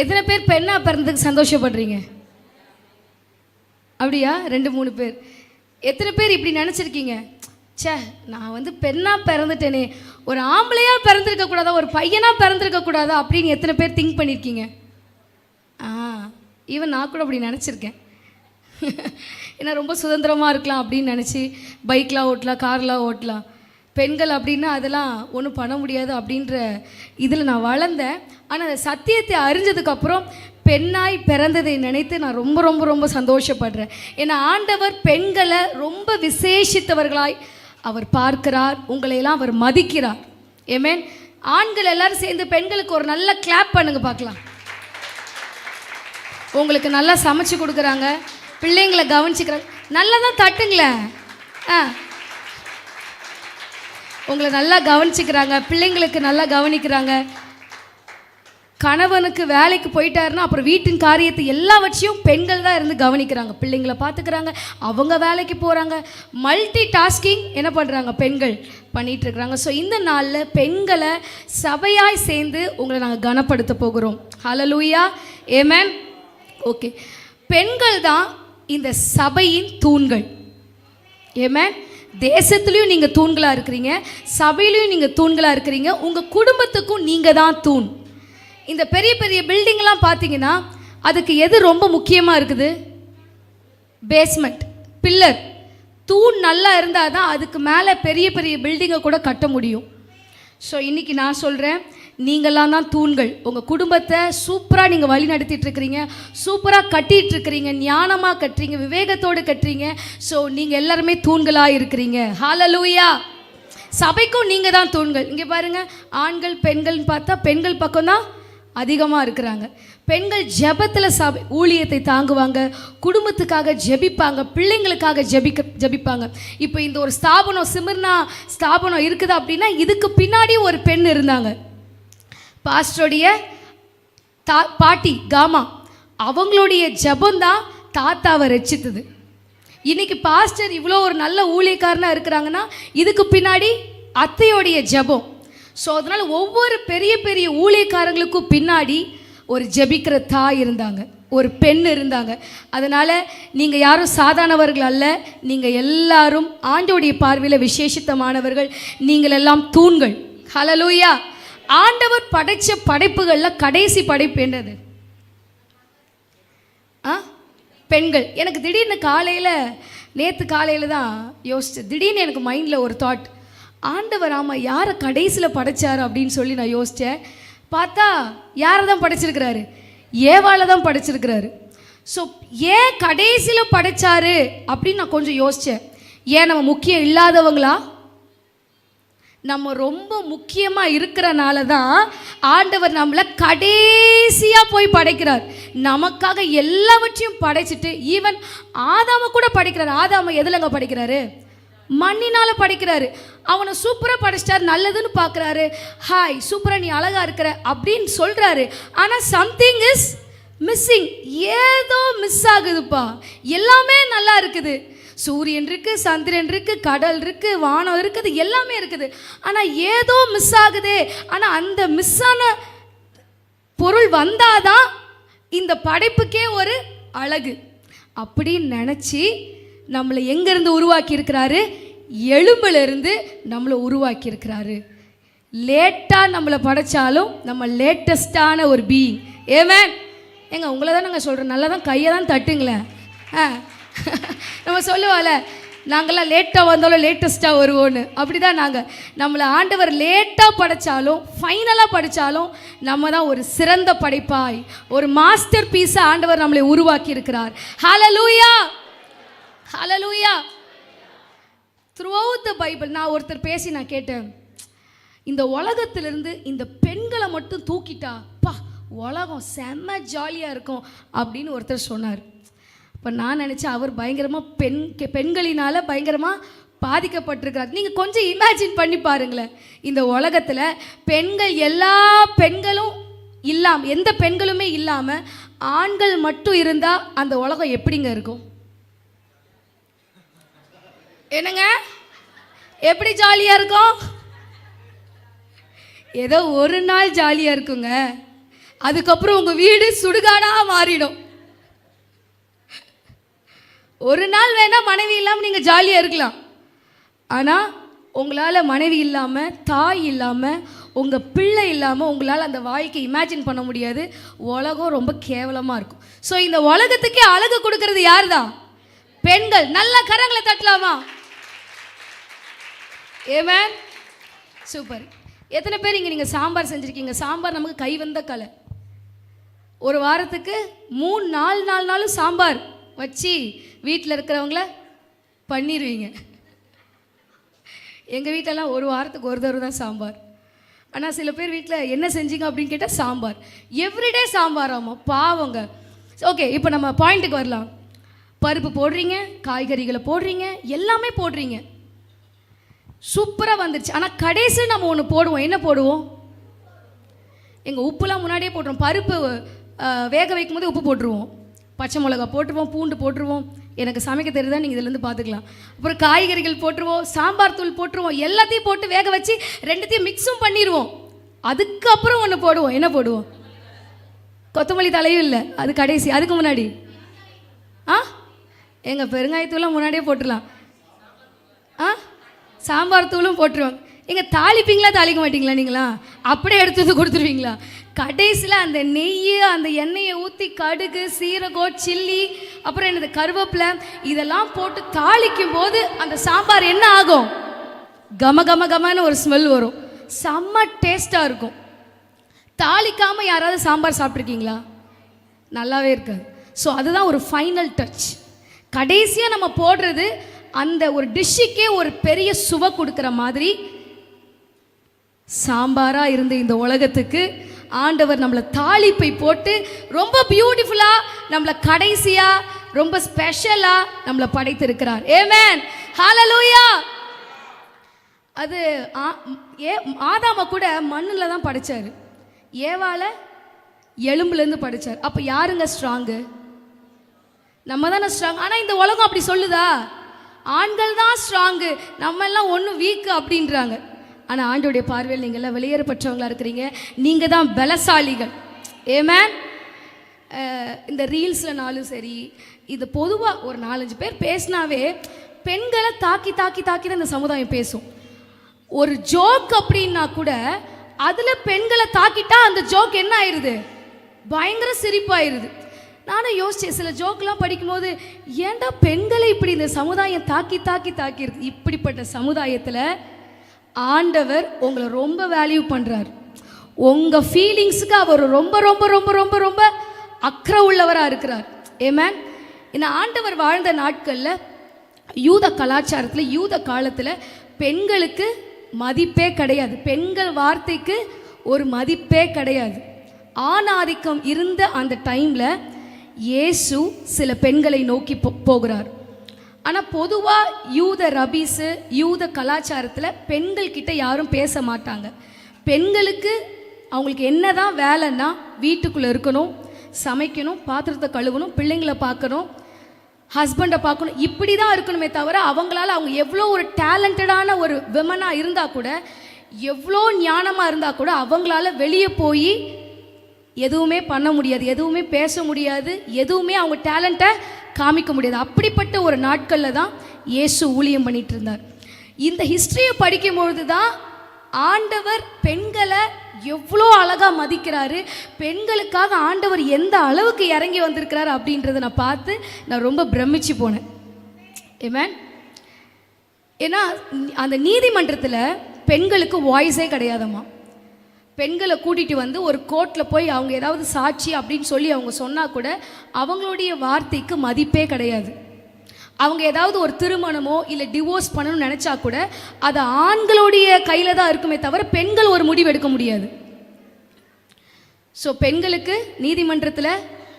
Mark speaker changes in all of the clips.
Speaker 1: எத்தனை பேர் பெண்ணா பிறந்ததுக்கு சந்தோஷப்படுறீங்க? அப்படியா? 2-3 பேர். எத்தனை பேர் இப்படி நினச்சிருக்கீங்க, சே நான் வந்து பெண்ணாக பிறந்துட்டேனே, ஒரு ஆம்பளையாக பிறந்திருக்க கூடாதா, ஒரு பையனாக பிறந்திருக்க கூடாதா அப்படின்னு எத்தனை பேர் திங்க் பண்ணியிருக்கீங்க? ஈவன் நான் கூட அப்படி நினச்சிருக்கேன். ஏன்னா ரொம்ப சுதந்திரமாக இருக்கலாம் அப்படின்னு நினச்சி பைக்லாம் ஓட்டலாம், கார்லாம் ஓட்டலாம். பெண்கள் அப்படின்னா அதெல்லாம் ஒன்றும் பண்ண முடியாது அப்படின்ற இதில் நான் வளர்ந்தேன். ஆனால் அந்த சத்தியத்தை அறிஞ்சதுக்கப்புறம் பெண்ணாய் பிறந்ததை நினைத்து நான் ரொம்ப ரொம்ப ரொம்ப சந்தோஷப்படுறேன். ஏன்னா ஆண்டவர் பெண்களை ரொம்ப விசேஷித்தவர்களாய் அவர் பார்க்கிறார், உங்களையெல்லாம் அவர் மதிக்கிறார். ஏமேன். ஆண்கள் எல்லாரும் சேர்ந்து பெண்களுக்கு ஒரு நல்ல கிளாப் பண்ணுங்க பார்க்கலாம். உங்களுக்கு நல்லா சமைச்சு கொடுக்குறாங்க, பிள்ளைங்களை கவனிச்சுக்கிறாங்க, நல்லா தான் தட்டுங்களேன். உங்களை நல்லா கவனிச்சுக்கிறாங்க, பிள்ளைங்களுக்கு நல்லா கவனிக்கிறாங்க. கணவனுக்கு வேலைக்கு போயிட்டாருன்னா அப்புறம் வீட்டின் காரியத்தை எல்லாவற்றையும் பெண்கள் தான் இருந்து கவனிக்கிறாங்க, பிள்ளைங்களை பார்த்துக்கிறாங்க, அவங்க வேலைக்கு போகிறாங்க. மல்டி டாஸ்கிங் என்ன பண்ணுறாங்க, பெண்கள் பண்ணிகிட்ருக்குறாங்க. ஸோ இந்த நாளில் பெண்களை சபையாய் சேர்ந்து உங்களை நாங்கள் கனப்படுத்த போகிறோம். ஹல்லேலூயா, ஆமென். ஓகே, பெண்கள் தான் இந்த சபையின் தூண்கள். ஆமென். தேசத்துலேயும் நீங்கள் தூண்களாக இருக்கிறீங்க, சபையிலையும் நீங்கள் தூண்களாக இருக்கிறீங்க, உங்கள் குடும்பத்துக்கும் நீங்கள் தான் தூண். இந்த பெரிய பெரிய பில்டிங்லாம் பார்த்தீங்கன்னா அதுக்கு எது ரொம்ப முக்கியமாக இருக்குது? பேஸ்மெண்ட், பில்லர், தூண் நல்லா இருந்தால் தான் அதுக்கு மேலே பெரிய பெரிய பில்டிங்கை கூட கட்ட முடியும். ஸோ இன்றைக்கி நான் சொல்கிறேன், நீங்களாம் தான் தூண்கள். உங்கள் குடும்பத்தை சூப்பராக நீங்கள் வழி நடத்திட்டுருக்கிறீங்க, சூப்பராக கட்டிகிட்ருக்கிறீங்க, ஞானமாக கட்டுறீங்க, விவேகத்தோடு கட்டுறீங்க. ஸோ நீங்கள் எல்லாருமே தூண்களாக இருக்கிறீங்க. ஹல்லேலூயா. சபைக்கும் நீங்கள் தான் தூண்கள். இங்கே பாருங்கள், ஆண்கள் பெண்கள்னு பார்த்தா பெண்கள் பக்கம்தான் அதிகமாக இருக்கிறாங்க. பெண்கள் ஜெபத்தில் சபை ஊழியத்தை தாங்குவாங்க, குடும்பத்துக்காக ஜெபிப்பாங்க, பிள்ளைங்களுக்காக ஜெபிப்பாங்க. இப்போ இந்த ஒரு ஸ்தாபனம், சிமிர்னா ஸ்தாபனம் இருக்குது அப்படின்னா இதுக்கு பின்னாடி ஒரு பெண் இருந்தாங்க. பாஸ்டருடைய பாட்டி காமா, அவங்களுடைய ஜெபந்தான் தாத்தாவை ரட்சித்தது. இன்றைக்கி பாஸ்டர் இவ்வளோ ஒரு நல்ல ஊழியக்காரனாக இருக்கிறாங்கன்னா இதுக்கு பின்னாடி அத்தையோடைய ஜெபம். ஸோ அதனால் ஒவ்வொரு பெரிய பெரிய ஊழியக்காரங்களுக்கும் பின்னாடி ஒரு ஜெபிக்கிற தாய் இருந்தாங்க, ஒரு பெண் இருந்தாங்க. அதனால் நீங்கள் யாரும் சாதாரணவர்கள் அல்ல, நீங்கள் எல்லாரும் ஆண்டவருடைய பார்வையில் விசேஷித்தமானவர்கள். நீங்கள் எல்லாம் தூண்கள். ஹல்லேலூயா. ஆண்டவர் படைத்த படைப்புகளில் கடைசி படைப்பு என்னது? பெண்கள். எனக்கு திடீர்னு நேற்று காலையில் தான் யோசித்தேன். திடீர்னு எனக்கு மைண்டில் ஒரு தாட், ஆண்டவர் ஆமாம் யாரை கடைசியில் படைச்சார் அப்படின்னு சொல்லி நான் யோசித்தேன். பார்த்தா யாரை தான் படைச்சிருக்கிறாரு? ஏவாளை தான் படைச்சிருக்கிறாரு. ஸோ ஏன் கடைசியில் படைச்சாரு அப்படின்னு நான் கொஞ்சம் யோசித்தேன். ஏன் நம்ம முக்கியம் இல்லாதவங்களா? நம்ம ரொம்ப முக்கியமாக இருக்கிறனால தான் ஆண்டவர் நம்மளை கடைசியாக போய் படைக்கிறார். நமக்காக எல்லாவற்றையும் படைச்சிட்டு ஈவன் ஆதாமை கூட படைக்கிறார். ஆதாமை எதுலங்க படைக்கிறாரு? மண்ணினால் படைக்கிறாரு. அவனை சூப்பராக படைச்சிட்டார், நல்லதுன்னு பார்க்குறாரு. ஹாய் சூப்பராக நீ அழகாக இருக்கிற அப்படின்னு சொல்கிறாரு. ஆனால் சம்திங் இஸ் மிஸ்ஸிங். ஏதோ மிஸ் ஆகுதுப்பா. எல்லாமே நல்லா இருக்குது, சூரியன் இருக்குது, சந்திரன் இருக்குது, கடல் இருக்குது, வானம் இருக்குது, எல்லாமே இருக்குது. ஆனால் ஏதோ மிஸ் ஆகுதே. ஆனால் அந்த மிஸ்ஸான பொருள் வந்தாதான் இந்த படைப்புக்கே ஒரு அழகு அப்படின்னு நினச்சி நம்மளை எங்கேருந்து உருவாக்கி இருக்கிறாரு? எலும்பிலிருந்து நம்மளை உருவாக்கி இருக்கிறாரு. லேட்டாக நம்மளை படைச்சாலும் நம்ம லேட்டஸ்டான ஒரு பீயிங். ஆமென். ஏங்க உங்களை தான் நாங்கள் சொல்கிறோம், நல்லா தான் கையை தான் தட்டுங்களேன். நம்ம சொல்லுவால, நாங்கள்லாம் லேட்டாக வந்தாலும் லேட்டஸ்ட்டாக வருவோன்னு. அப்படி தான் நம்மளை ஆண்டவர் லேட்டாக படைத்தாலும் ஃபைனலாக படித்தாலும் நம்ம தான் ஒரு சிறந்த படைப்பாய், ஒரு மாஸ்டர் பீஸாக ஆண்டவர் நம்மளை உருவாக்கி இருக்கிறார். ஹல்லேலூயா, ஹல்லேலூயா. த்ரூ அவுட் த பைபிள் நான் ஒருத்தர் பேசி நான் கேட்டேன், இந்த உலகத்திலிருந்து இந்த பெண்களை மட்டும் தூக்கிட்டா பா உலகம் செம்ம ஜாலியாக இருக்கும் அப்படின்னு ஒருத்தர் சொன்னார். இப்போ நான் நினச்சேன் அவர் பயங்கரமாக பெண்களினால் பயங்கரமாக பாதிக்கப்பட்டிருக்கிறார். நீங்கள் கொஞ்சம் இமேஜின் பண்ணி பாருங்களேன், இந்த உலகத்தில் பெண்கள் எல்லா பெண்களும் இல்லாமல், எந்த பெண்களுமே இல்லாமல் ஆண்கள் மட்டும் இருந்தால் அந்த உலகம் எப்படிங்க இருக்கும்? என்னங்க எப்படி ஜாலியாக இருக்கும்? ஏதோ ஒரு நாள் ஜாலியாக இருக்குங்க. அதுக்கப்புறம் உங்கள் வீடு சுடுகாடாக மாறிடும். ஒரு நாள் வேணால் மனைவி இல்லாமல் நீங்கள் ஜாலியாக இருக்கலாம். ஆனால் உங்களால் மனைவி இல்லாமல், தாய் இல்லாமல், உங்கள் பிள்ளை இல்லாமல் உங்களால் அந்த வாழ்க்கை இமேஜின் பண்ண முடியாது. உலகம் ரொம்ப கேவலமாக இருக்கும். ஸோ இந்த உலகத்துக்கே அழகு கொடுக்கறது யார் தான்? பெண்கள். நல்ல கரங்களை தட்டலாமா? ஏமேன். சூப்பர். எத்தனை பேர் இங்கே நீங்கள் சாம்பார் செஞ்சுருக்கீங்க? சாம்பார் நமக்கு கை வந்த கலை. ஒரு வாரத்துக்கு 3-4 நாளும் சாம்பார் வச்சு வீட்டில் இருக்கிறவங்கள பண்ணிடுவீங்க. எங்கள் வீட்டிலலாம் ஒரு வாரத்துக்கு ஒரு தடவை தான் சாம்பார். ஆனால் சில பேர் வீட்டில் என்ன செஞ்சீங்க அப்படின்னு கேட்டால் சாம்பார். எவ்ரிடே சாம்பார். ஆமாம், பாவங்க. ஓகே, இப்போ நம்ம பாயிண்ட்டுக்கு வரலாம். பருப்பு போடுறீங்க, காய்கறிகளை போடுறீங்க, எல்லாமே போடுறீங்க, சூப்பராக வந்துருச்சு. ஆனால் கடைசி நம்ம ஒன்று போடுவோம். என்ன போடுவோம்? எங்கள் உப்புலாம் முன்னாடியே போட்டுருவோம். பருப்பு வேக வைக்கும் போது உப்பு போட்டுருவோம், பச்சை மிளகா போட்டுருவோம், பூண்டு போட்டுருவோம். எனக்கு சமைக்க தெரியுதா, நீங்கள் இதுலேருந்து பார்த்துக்கலாம். அப்புறம் காய்கறிகள் போட்டுருவோம், சாம்பார் தூள் போட்டுருவோம், எல்லாத்தையும் போட்டு வேக வச்சு ரெண்டுத்தையும் மிக்ஸும் பண்ணிடுவோம். அதுக்கப்புறம் ஒன்று போடுவோம். என்ன போடுவோம்? கொத்தமல்லி தலையும் இல்லை, அது கடைசி. அதுக்கு முன்னாடி எங்கள் பெருங்காயத்தூளும் முன்னாடியே போட்டுடலாம். சாம்பார் தூளும் போட்டுருவாங்க. எங்கள் தாளிப்பீங்களா தாளிக்க மாட்டிங்களா? நீங்களா அப்படியே எடுத்து கொடுத்துருவீங்களா? கடைசியில் அந்த நெய், அந்த எண்ணெயை ஊற்றி கடுகு, சீரகம், சில்லி, அப்புறம் என்னது கருவேப்பிலை இதெல்லாம் போட்டு தாளிக்கும் போது அந்த சாம்பார் என்ன ஆகும்? கம கம கமன்னு ஒரு ஸ்மெல் வரும். செம்ம டேஸ்ட்டாக இருக்கும். தாளிக்காமல் யாராவது சாம்பார் சாப்பிட்ருக்கீங்களா? நல்லாவே இருக்காது. ஸோ அதுதான் ஒரு ஃபைனல் டச். கடைசியாக நம்ம போடுறது அந்த ஒரு டிஷ்ஷுக்கே ஒரு பெரிய சுவை கொடுக்குற மாதிரி. சாம்பாராக இருந்த இந்த உலகத்துக்கு ஆண்டவர் நம்மளை தாளிப்பை போட்டு ரொம்ப பியூட்டிஃபுல்லாக நம்மளை கடைசியாக ரொம்ப ஸ்பெஷலாக நம்மளை படைத்திருக்கிறார். ஆமென், ஹல்லேலூயா. அது ஆதாமை கூட மண்ணில் தான் படைச்சார், ஏவாளை எலும்புலேருந்து படைச்சார். அப்போ யாருங்க ஸ்ட்ராங்கு? நம்ம தானே ஸ்ட்ராங். ஆனால் இந்த உலகம் அப்படி சொல்லுதா? ஆண்கள் தான் ஸ்ட்ராங்கு, நம்ம எல்லாம் ஒன்றும் வீக்கு அப்படின்றாங்க. ஆனால் ஆண்டோடைய பார்வையில் நீங்கள் எல்லாம் வெளியேறப்பட்டவங்களா இருக்கிறீங்க. நீங்கள் தான் பலசாலிகள். ஆமென். இந்த ரீல்ஸ்லனாலும் சரி, இது பொதுவாக ஒரு 4-5 பேர் பேசினாவே பெண்களை தாக்கி தாக்கி தாக்கி தான் இந்த சமுதாயம் பேசும். ஒரு ஜோக் அப்படின்னா கூட அதில் பெண்களை தாக்கிட்டா அந்த ஜோக் என்ன ஆயிடுது? பயங்கர சிரிப்பாயிருது. நானும் யோசிச்சேன், சில ஜோக்கெலாம் படிக்கும்போது ஏன்டா பெண்களை இப்படி இந்த சமுதாயம் தாக்கி தாக்கி தாக்கிடுது? இப்படிப்பட்ட சமுதாயத்தில் ஆண்டவர் உங்களை ரொம்ப வேல்யூ பண்ணுறார். உங்கள் ஃபீலிங்ஸுக்கு அவர் ரொம்ப ரொம்ப ரொம்ப ரொம்ப ரொம்ப அக்கறை உள்ளவராக இருக்கிறார். ஆமென். ஏன்னா ஆண்டவர் வாழ்ந்த நாட்களில் யூத கலாச்சாரத்தில், யூத காலத்தில் பெண்களுக்கு மதிப்பே கிடையாது. பெண்கள் வார்த்தைக்கு ஒரு மதிப்பே கிடையாது. ஆணாதிக்கம் இருந்த அந்த டைமில் இயேசு சில பெண்களை நோக்கி போகிறார். ஆனால் பொதுவாக யூத ரபீஸு, யூத கலாச்சாரத்தில் பெண்கள் கிட்ட யாரும் பேச மாட்டாங்க. பெண்களுக்கு அவங்களுக்கு என்ன தான் வேலைன்னா வீட்டுக்குள்ளே இருக்கணும், சமைக்கணும், பாத்திரத்தை கழுவணும், பிள்ளைங்களை பார்க்கணும், ஹஸ்பண்டை பார்க்கணும், இப்படி தான் இருக்கணுமே தவிர அவங்களால அவங்க எவ்வளோ ஒரு டேலண்டடான ஒரு விமனாக இருந்தால் கூட, எவ்வளோ ஞானமாக இருந்தால் கூட அவங்களால வெளியே போய் எதுவுமே பண்ண முடியாது, எதுவுமே பேச முடியாது, எதுவுமே அவங்க டேலண்ட்டை காமிக்க முடியாது. அப்படிப்பட்ட ஒரு நாட்களில் தான் இயேசு ஊழியம் பண்ணிட்டு இருந்தார். இந்த ஹிஸ்ட்ரியை படிக்கும்பொழுது தான் ஆண்டவர் பெண்களை எவ்வளோ அழகாக மதிக்கிறாரு, பெண்களுக்காக ஆண்டவர் எந்த அளவுக்கு இறங்கி வந்திருக்கிறாரு அப்படின்றத நான் பார்த்து நான் ரொம்ப பிரமிச்சு போனேன். ஆமென். ஏன்னா அந்த நீதிமன்றத்தில் பெண்களுக்கு வாய்ஸே கிடையாதம்மா. பெண்களை கூட்டிகிட்டு வந்து ஒரு கோர்ட்டில் போய் அவங்க ஏதாவது சாட்சி அப்படின்னு சொல்லி அவங்க சொன்னால் கூட அவங்களுடைய வார்த்தைக்கு மதிப்பே கிடையாது. அவங்க ஏதாவது ஒரு திருமணமோ இல்லை டிவோர்ஸ் பண்ணணும்னு நினச்சா கூட அது ஆண்களுடைய கையில் தான் இருக்குமே தவிர பெண்கள் ஒரு முடிவு எடுக்க முடியாது. ஸோ பெண்களுக்கு நீதிமன்றத்தில்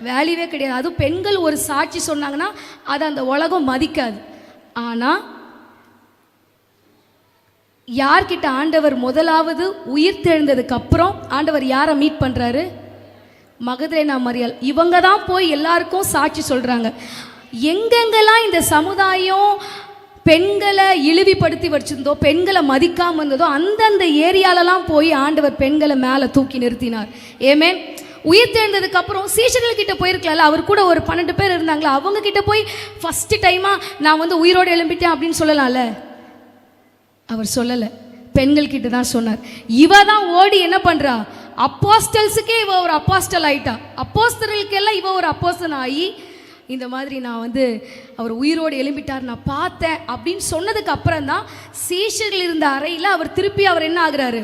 Speaker 1: வேல்யூவே கிடையாது. அதுவும் பெண்கள் ஒரு சாட்சி சொன்னாங்கன்னா அதை அந்த உலகம் மதிக்காது. ஆனால் யார்கிட்ட ஆண்டவர் முதலாவது உயிர் தெழுந்ததுக்கு அப்புறம் ஆண்டவர் யாரை மீட் பண்ணுறாரு? மகதலேனா மரியாள். இவங்க தான் போய் எல்லாருக்கும் சாட்சி சொல்கிறாங்க. எங்கெங்கெல்லாம் இந்த சமுதாயம் பெண்களை இழிவுபடுத்தி வச்சிருந்தோ, பெண்களை மதிக்காமல் இருந்ததோ, அந்தந்த ஏரியாலலாம் போய் ஆண்டவர் பெண்களை மேலே தூக்கி நிறுத்தினார். ஆமென். உயிர்த்தெழுந்ததுக்கு அப்புறம் சீஷர்கள் கிட்ட போயிருக்கலாம்ல, அவர் கூட ஒரு 12 பேர் இருந்தாங்களா, அவங்க கிட்ட போய் ஃபர்ஸ்ட் டைமா நான் வந்து உயிரோடு எழும்பிட்டேன் அப்படின்னு சொல்லலாம்ல. அவர் சொல்லலை, பெண்கள் கிட்ட தான் சொன்னார். இவ தான் ஓடி என்ன பண்றா, அப்போஸ்டல்ஸுக்கே இவ ஒரு அப்போஸ்டல் ஆயிட்டா, அப்போஸ்தலர்களுக்கெல்லாம் இவ ஒரு அப்போஸ்தலன் ஆகி இந்த மாதிரி நான் வந்து அவர் உயிரோடு எழும்பிட்டார் நான் பார்த்தேன் அப்படின்னு சொன்னதுக்கு அப்புறம் தான் சீஷர்கள் இருந்த அறையில் அவர் திருப்பி அவர் என்ன ஆகுறாரு,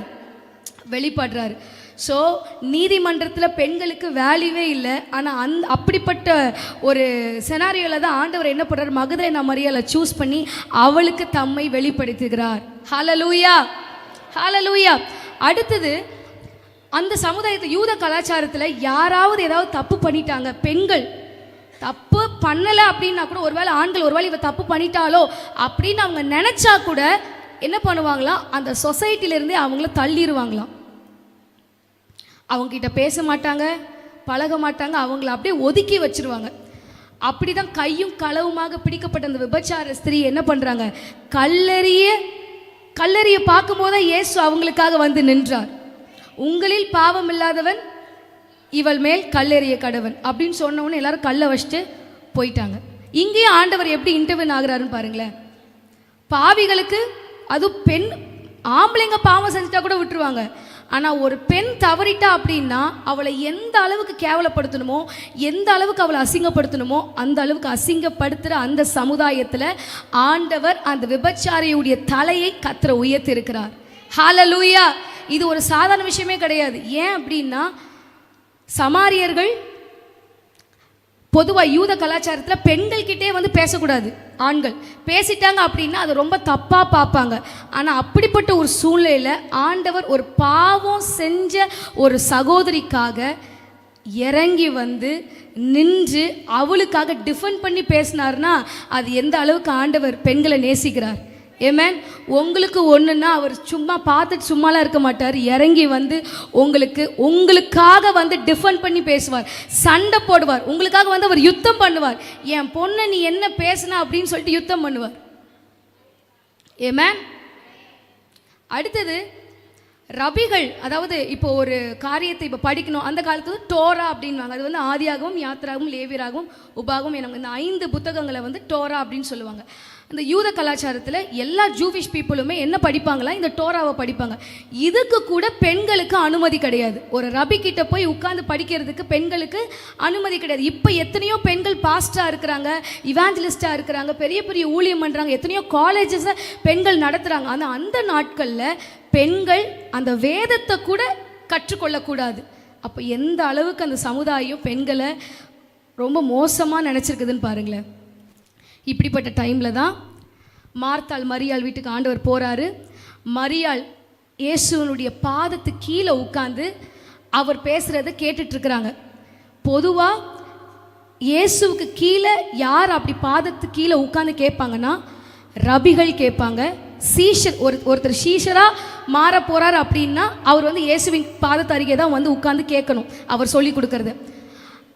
Speaker 1: வெளிப்படுறாரு. ஸோ நீதிமன்றத்தில் பெண்களுக்கு வேல்யூவே இல்லை. ஆனால் அப்படிப்பட்ட ஒரு செனாரியோவில் தான் ஆண்டவர் என்ன பண்ணுறார், மகதலேனா மரியாளை சூஸ் பண்ணி அவளுக்கு தம்மை வெளிப்படுத்துகிறார். ஹல்லேலூயா, ஹல்லேலூயா. அடுத்தது, அந்த சமுதாயத்தை யூத கலாச்சாரத்தில் யாராவது ஏதாவது தப்பு பண்ணிட்டாங்க, பெண்கள் தப்பு பண்ணலை அப்படின்னா கூட, ஒருவேளை ஆண்கள் ஒருவேளை இவ தப்பு பண்ணிட்டாலோ அப்படின்னு அவங்க நினச்சா கூட என்ன பண்ணுவாங்களாம், அந்த சொசைட்டிலேருந்தே அவங்கள தள்ளிடுவாங்களாம். அவங்ககிட்ட பேச மாட்டாங்க, பழக மாட்டாங்க, அவங்கள அப்படியே ஒதுக்கி வச்சிருவாங்க. அப்படி தான் கையும் களவுமாக பிடிக்கப்பட்ட அந்த விபச்சார ஸ்திரீ என்ன பண்ணுறாங்க, கல்லறிய பார்க்கும்போது தான் இயேசு அவங்களுக்காக வந்து நின்றார். உங்களில் பாவம் இல்லாதவன் இவள் மேல் கல்லெறிய கடவன் அப்படின்னு சொன்னவொன்னு எல்லாரும் கல்லை வச்சுட்டு போயிட்டாங்க. இங்கேயும் ஆண்டவர் எப்படி இன்டர்வியூன் ஆகுறாருன்னு பாருங்களேன். பாவிகளுக்கு, அதுவும் பெண், ஆம்பளைங்க பாவம் செஞ்சுட்டா கூட விட்டுருவாங்க, ஆனால் ஒரு பெண் தவறிட்டா அப்படின்னா அவளை எந்த அளவுக்கு கேவலப்படுத்தணுமோ, எந்த அளவுக்கு அவளை அசிங்கப்படுத்தணுமோ அந்த அளவுக்கு அசிங்கப்படுத்துகிற அந்த சமுதாயத்தில் ஆண்டவர் அந்த விபச்சாரியுடைய தலையை கர்த்தர் உயர்த்திருக்கிறார். ஹல்லேலூயா. இது ஒரு சாதாரண விஷயமே கிடையாது. ஏன் அப்படின்னா, சமாரியர்கள் பொதுவாக யூத கலாச்சாரத்தில் பெண்கள்கிட்டே வந்து பேசக்கூடாது. ஆண்கள் பேசிட்டாங்க அப்படின்னா அது ரொம்ப தப்பாக பார்ப்பாங்க. ஆனால் அப்படிப்பட்ட ஒரு சூழ்நிலையில் ஆண்டவர் ஒரு பாவம் செஞ்ச ஒரு சகோதரிக்காக இறங்கி வந்து நின்று அவளுக்காக டிஃபெண்ட் பண்ணி பேசினார்னா அது எந்த அளவுக்கு ஆண்டவர் பெண்களை நேசிக்கிறார். ஏமேன். உங்களுக்கு ஒன்றுன்னா அவர் சும்மா பார்த்துட்டு சும்மாலாம் இருக்க மாட்டார், இறங்கி வந்து உங்களுக்காக வந்து டிஃபெண்ட் பண்ணி பேசுவார், சண்டை போடுவார், உங்களுக்காக வந்து அவர் யுத்தம் பண்ணுவார். என் பொண்ணை நீ என்ன பேசுனா அப்படின்னு சொல்லிட்டு யுத்தம் பண்ணுவார். ஏமேன். அடுத்தது ரபிகள், அதாவது இப்போ ஒரு காரியத்தை இப்போ படிக்கணும், அந்த காலத்துல டோரா அப்படின்வாங்க. அது வந்து ஆதியாகவும், யாத்திராகவும், லேவியராகவும், உபாகவும், எனக்கு இந்த 5 புத்தகங்களை வந்து டோரா அப்படின்னு சொல்லுவாங்க. அந்த யூத கலாச்சாரத்தில் எல்லா ஜூவிஷ் பீப்புளுமே என்ன படிப்பாங்களா, இந்த டோராவை படிப்பாங்க. இதுக்கு கூட பெண்களுக்கு அனுமதி கிடையாது. ஒரு ரபி கிட்ட போய் உட்கார்ந்து படிக்கிறதுக்கு பெண்களுக்கு அனுமதி கிடையாது. இப்போ எத்தனையோ பெண்கள் பாஸ்டாக இருக்கிறாங்க, இவாஞ்சலிஸ்டாக இருக்கிறாங்க, பெரிய பெரிய ஊழியம் பண்ணுறாங்க, எத்தனையோ காலேஜஸை பெண்கள் நடத்துகிறாங்க. ஆனால் அந்த நாட்களில் பெண்கள் அந்த வேதத்தை கூட கற்றுக்கொள்ளக்கூடாது. அப்போ எந்த அளவுக்கு அந்த சமுதாயம் பெண்களை ரொம்ப மோசமாக நினச்சிருக்குதுன்னு பாருங்களேன். இப்படிப்பட்ட டைமில் தான் மார்த்தாள் மரியாள் வீட்டுக்கு ஆண்டவர் போகிறாரு. மரியாள் இயேசுவனுடைய பாதத்து கீழே உட்காந்து அவர் பேசுகிறத கேட்டுட்ருக்குறாங்க. பொதுவாக இயேசுவுக்கு கீழே யார் அப்படி பாதத்து கீழே உட்காந்து கேட்பாங்கன்னா ரபிகள் கேட்பாங்க. ஒருத்தர் சீஷராக மாற போகிறார் அப்படின்னா அவர் வந்து இயேசுவின் பாதத்து அருகே தான் வந்து உட்காந்து கேட்கணும், அவர் சொல்லி கொடுக்கறது.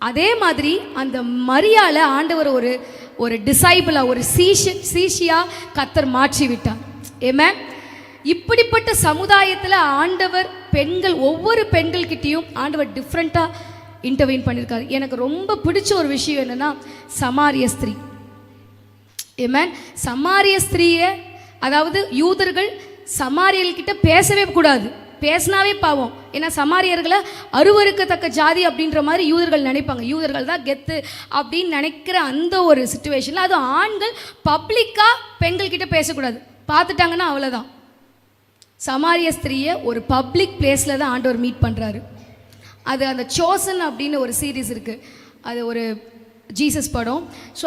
Speaker 1: அதே மாதிரி அந்த மரியாளை ஆண்டவர் ஒரு டிசைபிளா, ஒரு சீஷியா கர்த்தர் மாற்றி விட்டார். ஏமேன். இப்படிப்பட்ட சமுதாயத்தில் ஆண்டவர் பெண்கள், ஒவ்வொரு பெண்கள்கிட்டையும் ஆண்டவர் டிஃப்ரெண்ட்டாக இன்டர்வீன் பண்ணியிருக்காரு. எனக்கு ரொம்ப பிடிச்ச ஒரு விஷயம் என்னென்னா சமாரிய ஸ்திரீ. ஏமேன். சமாரிய ஸ்திரீயை, அதாவது யூதர்கள் சமாரியர்கிட்ட பேசவே கூடாது, பேசினாவே பாவம். ஏன்னா சமாரியர்களை அருவருக்கத்தக்க ஜாதி அப்படின்ற மாதிரி யூதர்கள் நினைப்பாங்க. யூதர்கள் தான் கெத்து அப்படின்னு நினைக்கிற அந்த ஒரு சிச்சுவேஷனில் அது ஆண்கள் பப்ளிக்காக பெண்கள் கிட்ட பேசக்கூடாது, பார்த்துட்டாங்கன்னா அவ்வளோதான். சமாரிய ஸ்திரீயை ஒரு பப்ளிக் பிளேஸில் தான் ஆண்டவர் மீட் பண்ணுறாரு. அது அந்த சோசன் அப்படின்னு ஒரு சீரீஸ் இருக்குது, அது ஒரு ஜீசஸ் படம். ஸோ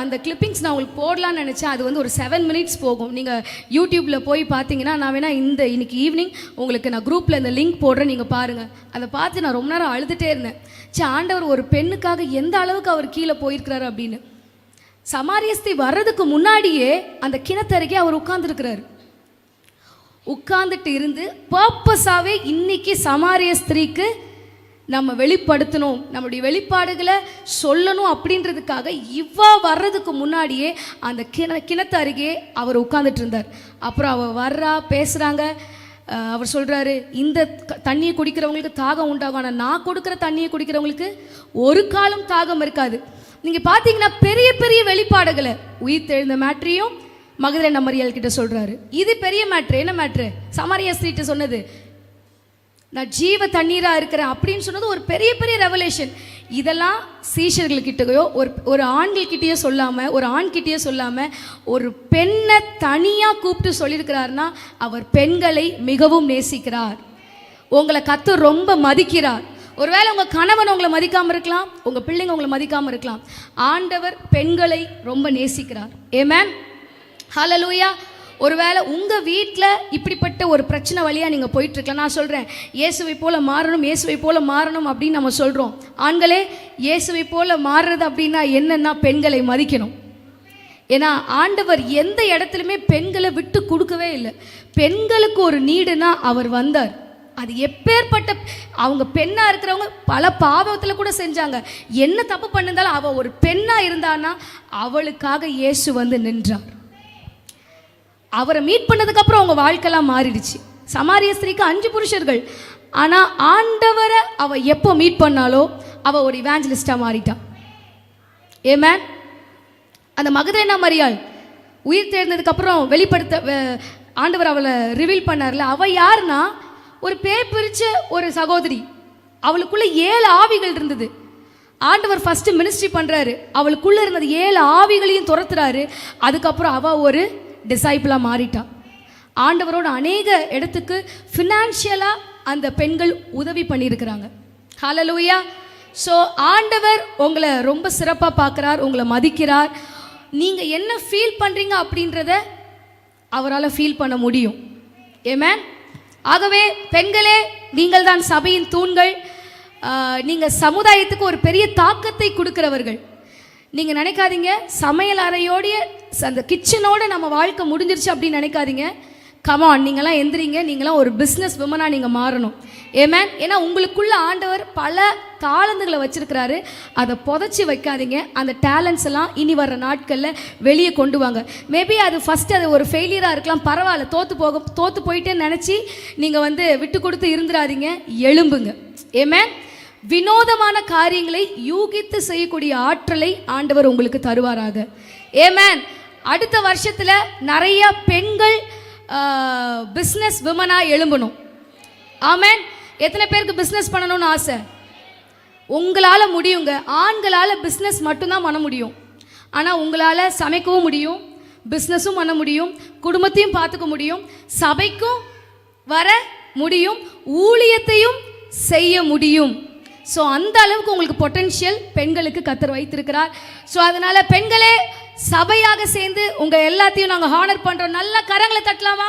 Speaker 1: அந்த கிளிப்பிங்ஸ் நான் உங்களுக்கு போடலான்னு நினச்சேன். அது வந்து ஒரு 7 minutes போகும். நீங்கள் யூடியூப்பில் போய் பார்த்தீங்கன்னா, நான் வேணால் இன்னைக்கு ஈவினிங் உங்களுக்கு நான் குரூப்பில் இந்த லிங்க் போடுறேன், நீங்கள் பாருங்கள். அதை பார்த்து நான் ரொம்ப நேரம் அழுதுகிட்டே இருந்தேன். ஆண்டவர் ஒரு பெண்ணுக்காக எந்த அளவுக்கு அவர் கீழே போயிருக்கிறாரு அப்படின்னு. சமாரியஸ்தி வர்றதுக்கு முன்னாடியே அந்த கிணத்தருகே அவர் உட்கார்ந்துருக்கிறாரு. உட்கார்ந்துட்டு இருந்து பர்பஸாகவே இன்னைக்கு சமாரிய ஸ்திரீக்கு நம்ம வெளிப்படுத்தணும், நம்மளுடைய வெளிப்பாடுகளை சொல்லணும் அப்படின்றதுக்காக இவ்வா வர்றதுக்கு முன்னாடியே அந்த கிணத்து அருகே அவர் உட்கார்ந்துட்டு இருந்தார். அப்புறம் அவள் வர்றா, பேசுகிறாங்க. அவர் சொல்கிறாரு, இந்த தண்ணியை குடிக்கிறவங்களுக்கு தாகம் உண்டாகும், ஆனால் நான் கொடுக்குற தண்ணியை குடிக்கிறவங்களுக்கு ஒரு காலம் தாகம் இருக்காது. நீங்கள் பார்த்தீங்கன்னா பெரிய பெரிய வெளிப்பாடுகளை உயிர் தெழுந்த மேட்ரியும் மகதலேனா மரியாள் கிட்ட சொல்கிறாரு. இது பெரிய மேட்ரு. என்ன மேட்ரு? சமாரியா ஸ்திரீட்ட சொன்னது, நான் ஜீவ தண்ணீராக இருக்கிறேன் அப்படின்னு சொன்னது ஒரு பெரிய பெரிய ரெவலேஷன். இதெல்லாம் சீஷர்கள்கிட்டயோ ஒரு ஆண்கள்கிட்டயோ சொல்லாமல், ஒரு ஆண்கிட்டயோ சொல்லாமல், ஒரு பெண்ணை தனியாக கூப்பிட்டு சொல்லியிருக்கிறாருன்னா அவர் பெண்களை மிகவும் நேசிக்கிறார். உங்களை கர்த்தர் ரொம்ப மதிக்கிறார். ஒருவேளை உங்கள் கணவன் உங்களை மதிக்காமல் இருக்கலாம், உங்கள் பிள்ளைங்க உங்களை மதிக்காமல் இருக்கலாம். ஆண்டவர் பெண்களை ரொம்ப நேசிக்கிறார். ஆமென், ஹல்லேலூயா. ஒருவேளை உங்கள் வீட்டில் இப்படிப்பட்ட ஒரு பிரச்சனை வழியாக நீங்கள் போயிட்டுருக்கலாம். நான் சொல்கிறேன், இயேசுவை போல் மாறணும், இயேசுவை போல் மாறணும் அப்படின்னு நம்ம சொல்கிறோம். ஆண்களே, இயேசுவை போல் மாறுறது அப்படின்னா என்னென்னா பெண்களை மதிக்கணும். ஏன்னா ஆண்டவர் எந்த இடத்துலையுமே பெண்களை விட்டு கொடுக்கவே இல்லை. பெண்களுக்கு ஒரு நீடுனா அவர் வந்தார். அது எப்பேற்பட்ட அவங்க பெண்ணாக இருக்கிறவங்க பல பாவத்தில் கூட செஞ்சாங்க. என்ன தப்பு பண்ணிருந்தாலும் அவள் ஒரு பெண்ணாக இருந்தான்னா அவளுக்காக இயேசு வந்து நின்றார். அவரை மீட் பண்ணதுக்கப்புறம் அவங்க வாழ்க்கைலாம் மாறிடுச்சு. சமாரிய ஸ்திரீக்கு 5 புருஷர்கள், ஆனால் ஆண்டவரை அவள் எப்போ மீட் பண்ணாலோ அவள் ஒரு இவாஞ்சலிஸ்டாக மாறிட்டான். ஆமென். அந்த மகதலேனா மரியாள் உயிர் தேர்ந்ததுக்கப்புறம் ஆண்டவர் அவளை ரிவீல் பண்ணார்ல, அவள் யாருன்னா ஒரு பேர் பிரிச்ச ஒரு சகோதரி. அவளுக்குள்ள 7 ஆவிகள் இருந்தது. ஆண்டவர் ஃபர்ஸ்ட் மினிஸ்ட்ரி பண்ணுறாரு, அவளுக்குள்ள இருந்தது 7 ஆவிகளையும் துரத்துறாரு. அதுக்கப்புறம் அவள் ஒரு டிசைபிளாக மாறிட்டான். ஆண்டவரோட அநேக இடத்துக்கு ஃபினான்ஷியலாக அந்த பெண்கள் உதவி பண்ணியிருக்கிறாங்க. ஹல்லேலூயா. ஸோ ஆண்டவர் உங்களை ரொம்ப சிறப்பாக பார்க்குறார், உங்களை மதிக்கிறார். நீங்கள் என்ன ஃபீல் பண்ணுறீங்க அப்படின்றத அவரால் ஃபீல் பண்ண முடியும். ஆமென். ஆகவே பெண்களே, நீங்கள் தான் சபையின் தூண்கள். நீங்கள் சமுதாயத்துக்கு ஒரு பெரிய தாக்கத்தை கொடுக்கிறவர்கள். நீங்கள் நினைக்காதீங்க சமையல் அறையோடைய அந்த கிச்சனோட நம்ம வாழ்க்கை முடிஞ்சிருச்சு அப்படின்னு நினைக்காதீங்க. கமான், நீங்களாம் எந்திரிங்க. நீங்களாம் ஒரு பிஸ்னஸ் விமனாக நீங்கள் மாறணும். ஆமென். ஏன்னா உங்களுக்குள்ள ஆண்டவர் பல தாளந்துகளை வச்சிருக்கிறாரு. அதை புதைச்சி வைக்காதீங்க. அந்த டேலண்ட்ஸ் எல்லாம் இனி வர்ற நாட்களில் வெளியே கொண்டு வாங்க. மேபி அது ஃபஸ்ட்டு அது ஒரு ஃபெயிலியராக இருக்கலாம், பரவாயில்ல, தோற்று போயிட்டேன்னு நினச்சி நீங்கள் வந்து விட்டு கொடுத்து இருந்துடாதீங்க. எழும்புங்க. ஆமென். வினோதமான காரியங்களை யூகித்து செய்யக்கூடிய ஆற்றலை ஆண்டவர் உங்களுக்கு தருவாராக. ஆமென். அடுத்த வருஷத்தில் நிறைய பெண்கள் பிஸ்னஸ் விமனாக எழும்பணும். ஆமென். எத்தனை பேருக்கு பிஸ்னஸ் பண்ணணும்னு ஆசை? உங்களால் முடியுங்க. ஆண்களால் பிஸ்னஸ் மட்டும்தான் பண்ண முடியும். ஆனால் உங்களால் சமைக்கவும் முடியும், பிஸ்னஸும் பண்ண முடியும், குடும்பத்தையும் பார்த்துக்க முடியும், சபைக்கும் வர முடியும், ஊழியத்தையும் செய்ய முடியும். ஸோ அந்த அளவுக்கு உங்களுக்கு பொட்டென்ஷியல் பெண்களுக்கு கர்த்தர் வைத்திருக்கிறார். ஸோ அதனால் பெண்களே, சபையாக சேர்ந்து உங்கள் எல்லாத்தையும் நாங்கள் ஹானர் பண்ணுறோம். நல்ல கரங்களை தட்டலாமா?